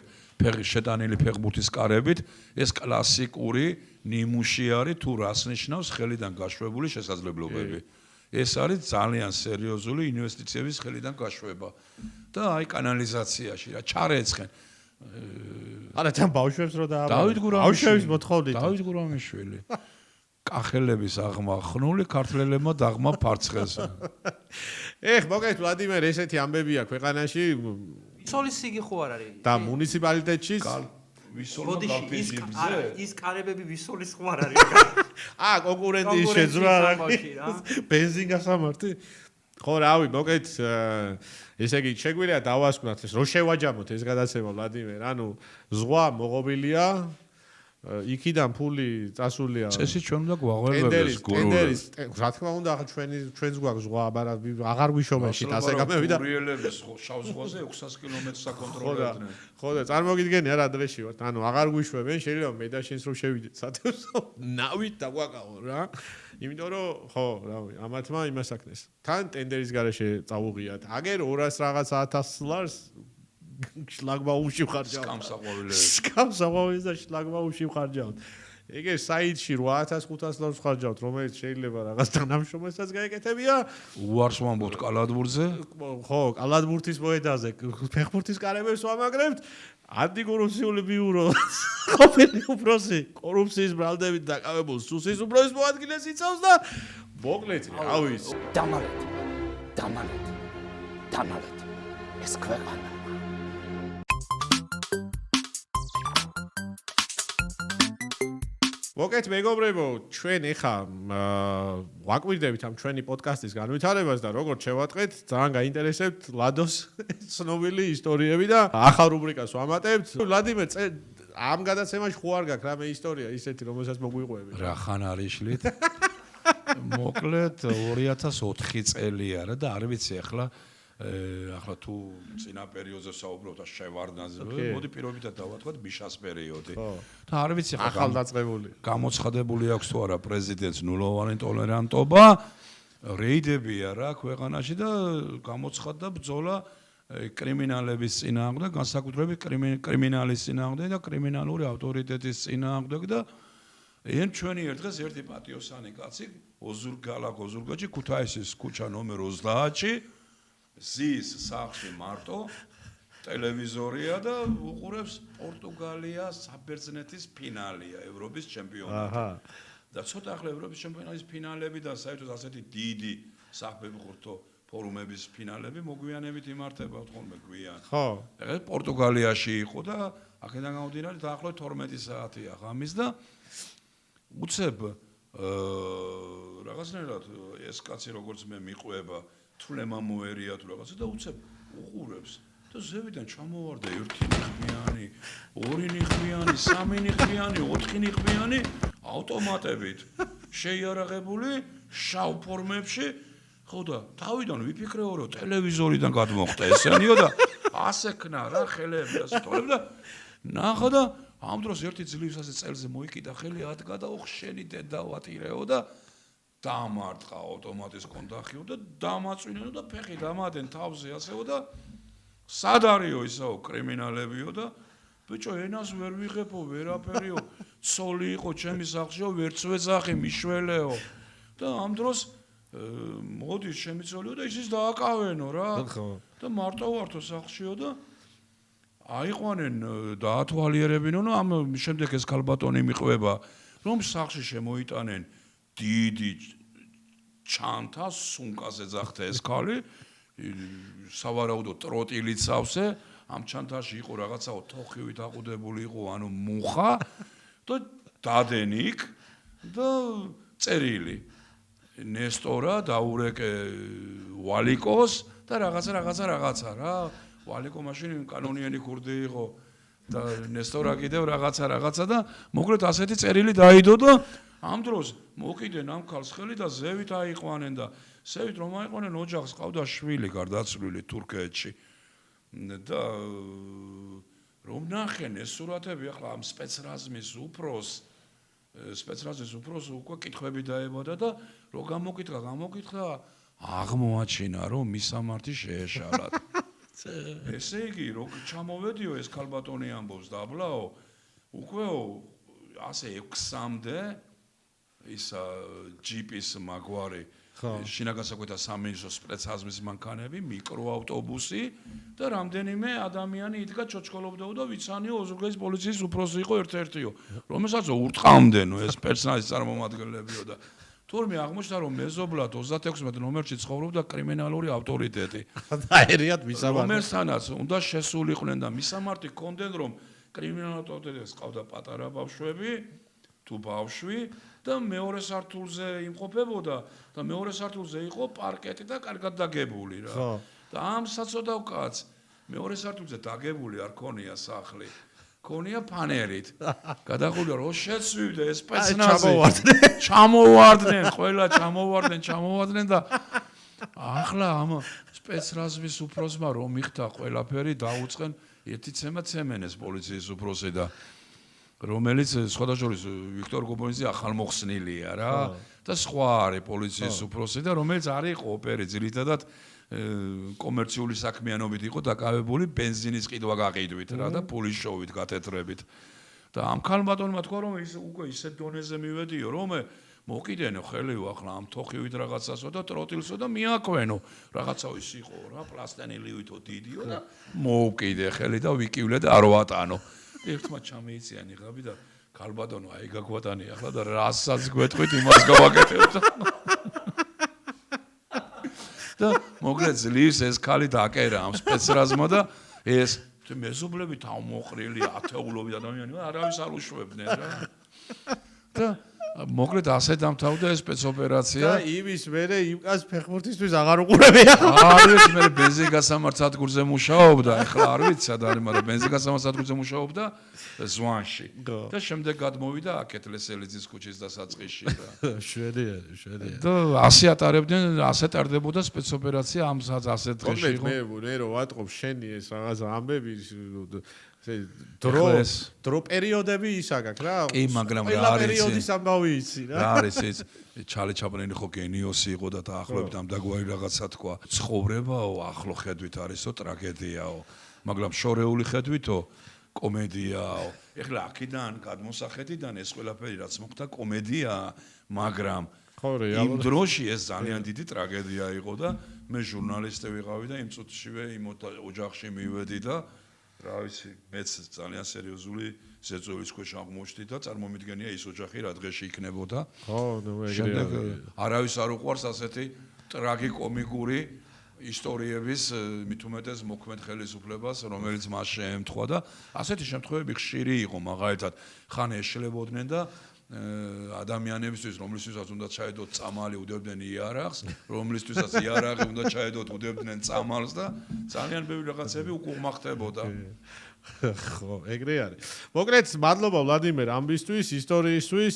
შეტანილი ფეხბურთის კარებით ეს კლასიკური ნიმუში არის თუ რას ნიშნავს ხელიდან გაშვებული შესაძლებლობები. ეს არის ძალიან სერიოზული ინვესტიციების ხელიდან გაშვება. და აი კანალიზაციაში რა ჩარეცხენ. არა თან ბავშვებს რო დააბა. დავით გურამიშვილი. ბავშვებს მოთხოვდით. დავით გურამიშვილი. კახელების აღმა ხნული ქართველებმა დაღმა ფარცხელს. მოკლედ ვლადიმერ ესეთი ამბებია ქვეყანაში ვისოლის სიგი ხო არ არის? და მუნიციპალიტეტში ვისოლმა ბოდიში გალფინჯიბზე ის კარებები ვისოლის ხო არ არის? კონკურენტის შეძრა რა. ბენზინგასამართი? ხო, რავი, მოკეთ ესე იგი, შეგვიძლია დავასკვნათ ეს, რო შევაჯამოთ ეს გადაცემა ვლადიმერ, ანუ ზღვა მოღობილია, იქიდან ფული წასულია. წესი ჩვენ უნდა გვაღველებდეს გურუელებს. რა თქმა უნდა, ახლა ჩვენს გვაქვს ზღვა, აღარ გვიშოვენ შით ასე გამევიდა. გურუელებს შავ ზღვაზე 600 კილომეტრს აკონტროლებდნენ. ხო და წარმოგიდგენია რა დღეში ვართ, ანუ აღარ გვიშვებენ, შეიძლება მე და შენს რო შევიდეთ სათევსო, ნავით დაგვაკავო რა. იმიტომ რომ ხო, რავი, ამათმა იმას აკნეს. თან ტენდერის გარეშე წავუღიათ. აგერ 200 რაღაცა 1000 ლარს შლაგბაუმში ვხარჯავთ. სკამსაყვავილებს და შლაგბაუმში ვხარჯავთ. ეგე საიტში 8500 ლარს ვხარჯავთ, რომელიც შეიძლება რაღაც თანამშრომელსაც გაეკეთებია. უარს ვამბობთ კალათბურთზე? ხო, კალათბურთის მოედაზე ფეხბურთის კარებებს ვამაგრებთ. ანტიკორუფციული ბიურო ყოფილი უფროსი კორუფციის ბრალდებით დაკავებულ სუსის უფროსის მოადგილეს იცავს და მოკლედ რა ვიცი. დამალეთ ეს ქვეყანა მოკეთ მეგობრებო, ჩვენ ეხა ვაკვირდებით ამ ჩვენი პოდკასტის განვითარებას და როგორც შევატყეთ, ძალიან გაინტერესებთ ლადოს ცნობილი ისტორიები და ახალ რუბრიკას ვამატებთ. ვლადიმერ, ამ გადაცემაში ხო არ გაქვს რამე ისტორია ისეთი, რომელსაც მოგვიყვებით? რა ხან არის შლით? მოკლედ 2004 წელია რა და არ ვიცი ახლა თუ წინა პერიოდზე საუბრობთ და შევარდნაზე, მოდი პირობითად დავატყვათ მიშას პერიოდი. და არ ვიცი ახალდაწყებული. გამოცხადებული აქვს თუ არა პრეზიდენტს ნულოვანი ტოლერანტობა, რეიდებია რა ქვეყანაში და გამოცხადდა ბრძოლა კრიმინალების წინააღმდეგ, განსაკუთრებით კრიმინალის წინააღმდეგ და კრიმინალური ავტორიტეტის წინააღმდეგ და ენ ჩვენი ერთ დღეს ერთი პატიოსანი კაცი ოზურგაჩი ქუთაისის ქუჩა ნომერ 30-ში ზის სახში მარტო ტელევიზორია და უყურებს პორტუგალიას საბერძნეთის ფინალია ევროპის ჩემპიონატი. და ცოტა ახლა ევროპის ჩემპიონატის ფინალები და საერთოდ ასეთი დიდი საფეხბურთო ფორუმების ფინალები მოგვიანებით იმართება თქონმე გვიან. ხო. ეხლა პორტუგალიაში იყო და აქედან გამომდინარე დაახლოებით 12 საათია ღამის და უცებ რაღაცნაირად ეს კაცი როგორც მე მიყვება თვლემა მოერია თუ რაღაცა და უცებ უყურებს და ზევიდან ჩამოვარდა ერთი ნიღბიანი, ორი ნიღბიანი, სამი ნიღბიანი, ოთხი ნიღბიანი ავტომატებით შეიარაღებული შავ ფორმებში ხო და თავიდან ვიფიქრეო რომ ტელევიზორიდან გადმოხდა ესენიო და ასექნა რა ხელები და სიტყვები და ნახა და ამ დროს ერთი ძლივს ასე წელზე მოიკიდა ხელი ადგა და ხშენი დედა ვატირეო და დამარტყა ავტომატის კონდახიო და დამაწვინენო და ფეხი დამადენ თავზე ასეო და სად არისო ისაო კრიმინალებიო და ბიჭო ენას ვერ ვიღებო ვერაფერიო ცოლი იყო ჩემი სახლშიო ვერც ვეძახი მიშველეო და ამ დროს მოდის ჩემი ცოლიო და ისიც დააკავენო რა და მარტო ვართო სახლშიო და აიყვანენ დაათვალიერებინო და ამ შემდეგ ეს ქალბატონი მიყვება რომ სახლში შემოიტანენ დიდი ჩანთა სუნკაზე ძახდა ეს ქალი სავარაუდო ტროტილით სავსე ამ ჩანთაში იყო რაღაცაო თოხივით აყუდებული იყო ანუ მუხა და დადენიკ და წერილი ნესტორა დაურეკე ვალიკოს და რაღაცა რა ვალიკო მაშინ კანონიანი ქურდი იყო და ნესტორა კიდევ რაღაცა და მოკლედ ასეთი წერილი დაიდო და ამ დროს მოკიდენ ამ ქალს ხელი და ზევით აიყვანენ და ზევით რომ აიყვანენ ოჯახს ყავდა შვილი გარდაცვლილი თურქეთში და რომ ნახენ ეს სურათები ახლა ამ სპეცრაზმის უფროს უკვე კითხვები დაებოდა და რო გამოკითხა აღმოაჩინა რომ მისამართი შეეშალათ ესე იგი რო ჩამოვედიო ეს ქალბატონი ამბობს დაბლაო უკეო ასე 6-მდე ისა ჯიპის მაგვარი შინაგანსაკვეთა სამინისტროს სპეცაზმის მანქანები მიკროავტობუსი და რამდენიმე ადამიანი იდგა ჩოჩქოლობდაო და ვიცანიო ოზურგეთის პოლიციის უფროსი იყო ერთ-ერთიო რომელსაც ურტყამდენო ეს პერსონალის წარმომადგენლებიო და თურმე აღმოჩნდა რომ მეზობლად 36 ნომერში ცხოვრობდა კრიმინალური ავტორიტეტი. დაერიათ მისამართი. რომელთანაც უნდა შესულიყვნენ და მისამართი ჰქონდნენ რომ კრიმინალურ ავტორიტეტს ყავდა პატარა ბავშვები თუ ბავშვი და მეორე სართულზე იმყოფებოდა და მეორე სართულზე იყო პარკეტი და კარგად დაგებული რა. და ამ საწოდავ კაცს მეორე სართულზე დაგებული არ ქონია სახლი. ქონია ფანერით. გადახურდა რომ შეცვივდა ეს პეცნაზე. ჩამოვარდნენ, ყველა ჩამოვარდნენ და ახლა ამ სპეცრაზმის უფროსმა რომ მიხდა ყველაფერი დაუწყენ ერთი ცემენეს პოლიციის უფროსი და რომელიც სხვადასხვა ვიქტორ გობონიძე ახალმოხსნილია რა და სხვა არის პოლიციის უფროსი და რომელიც არის ოპერი ძირითადად კომერციული საქმიანობით იყო დაკავებული ბენზინის ყიდვა გაყიდვით რა და პულის შოუით გათეთრებით და ამ ქალბატონმა თქვა რომ ის უკვე ისეთ დონეზე მივედიო რომ მოკიდენო ხელივ ახლა ამ თოხივით რაღაცასო და ტროტილსო და მიაკვენო რაღაცა ის იყო რა პლასტენილივითო დიდიო და მოუკიდე ხელი და ვიკივლე და არ ვატანო ერთმა ჩამეიციანი ღაბი და ქალბატონო აი გაგვატანი ახლა და რასაც გვეტყვით იმას გავაკეთებთ და მოკლედ ძლივს ეს ქალი დაკერა ამ სპეცრაზმა და ეს მეზობლები თავმოყრილი ათეულობით ადამიანი არავის არ უშვებდნენ რა და მოკლედ ასე დამთავრდა ეს სპეცოპერაცია და იმის მერე იმკას ფეხბურთისთვის აღარ უყურებია არის მე ბენზინგასამართ სადგურზე მუშაობდა ახლა არ ვიცი სად არის მაგრამ ბენზინგასამართ სადგურზე მუშაობდა ზვანში და შემდეგ გადმოვიდა აქეთ ლესელიძის ქუჩის დასაწყისში და შვედია და ასე ატარებდნენ ასე ტარდებოდა სპეცოპერაცია ამ ასეთ დღეში იყო მე რო ვატყობ შენი ეს რაღაც ამბები დრო პერიოდები ის აქვს რა კი მაგრამ რა არის პერიოდის ამბავი იცი რა რა არის ეს ჩარლი ჩაპლინი ხო გენიოსი იყო და დაახლოებით ამ დაგვარი რაღაცა თქვა ცხოვრებაო ახლო ხედვით არისო ტრაგედიაო მაგრამ შორეული ხედვითო კომედიაო ეხლა აქედან გადმოსახედიდან ეს ყველაფერი რაც მოხდა კომედიაა მაგრამ იმ დროში ეს ძალიან დიდი ტრაგედია იყო და მე ჟურნალისტი ვიყავი და იმ წუთშივე იმ ოჯახში მივედი და რა ვიცი მეც ძალიან სერიოზული ზეწოლის ქვეშ აღმოჩნდი და წარმომიდგენია ის ოჯახი რა დღეში იქნებოდა ხო ნუ ეგრეა არავის არ უყვარს ასეთი ტრაგიკომიკური ისტორიების მით უმეტეს მოქმედ ხელისუფლებას რომელიც მას შეემთხვა და ასეთი შემთხვევები ხშირი იყო მაგალითად ხან ეშლებოდნენ და ადამიანებისთვის რომლისთვისაც უნდა ჩაედოთ წამალი უდებდნენ იარაღს რომლისთვისაც იარაღი უნდა ჩაედოთ უდებდნენ წამალს და ძალიან ბევრი რაღაცები უკუღმა ხდებოდა ხო ეგრე არის მოკლედ მადლობა ვლადიმერ ამბისთვის ისტორიისთვის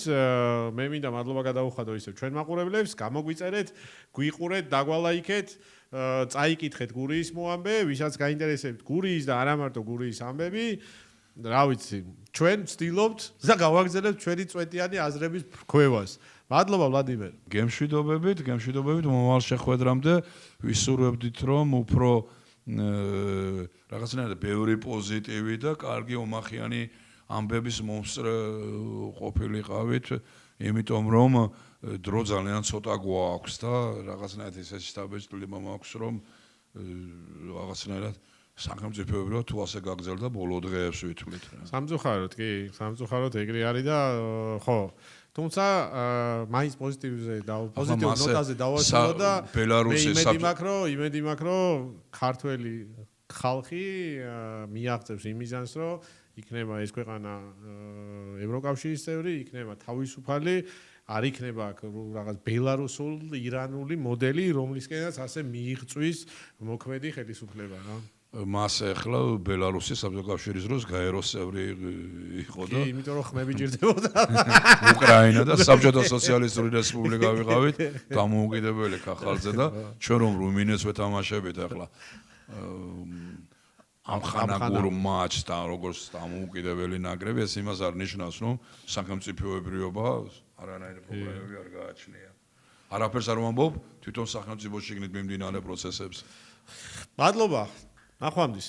მე მინდა მადლობა გადავუხადო ისევ ჩვენ მაყურებლებს გამოგვიწერეთ გვიყურეთ დაგვალაიქეთ წაიკითხეთ გურიის მოამბე ვისაც გაინტერესებთ გურიის და არა მარტო გურიის ამბები რა ვიცი ჩვენ ვცდილობთ და გავაგზავნებთ ჩვენი წვეტიანი აზრების რქვევას მადლობა ვლადიმერ გემშვიდობებით მომავალ შეხვედრამდე ვისურვებდით რომ უფრო რაღაცნაირად ბევრი პოზიტივი და კარგი ომახიანი ამბების მომსწრე ყოფილიყავით იმიტომ რომ დრო ძალიან ცოტა გვაქვს და რაღაცნაირად ესეც დაბეჭდილება მაქვს რომ რაღაცნაირად სახელმწიფოებრივ თუ ასე გაგრძელდა ბოლო დღეებს ვითვლით რა. სამწუხაროდ ეგრე არის და ხო. თუმცა მაინც პოზიტივზე ნოტაზე დავასრულო და იმედი მაქვს რომ ქართველი ხალხი მიაღწევს იმიზანს რომ იქნება ეს ქვეყანა ევროკავშირის წევრი, იქნება თავისუფალი არ იქნება რაღაც ბელარუსული, ირანული მოდელი, რომლისკენაც ასე მიიღწვის მოქმედი ხელისუფლება რა. მას ახლა ბელარუსის საბჭოთა კავშირის დროს გაეროს წევრი იყო და კი, იმიტომ რომ ხმები ჭირდებოდა. უკრაინა და საბჭოთა სოციალისტური რესპუბლიკა ვიყავით, დამოუკიდებელი ხალხზე და ჩვენ რომ რუმინეთს ვეთამაშებით ახლა ამ ხანაგურ მატჩს და როგორც დამოუკიდებელი ნაკრები, ეს იმას არ ნიშნავს, რომ სახელმწიფოებრიობა არანაირი პრობლემები არ გააჩნია. არაფერს არ ვამბობ, თვითონ სახელმწიფოში გნით მიმდინარე პროცესებს. მადლობა. ნახვამდის.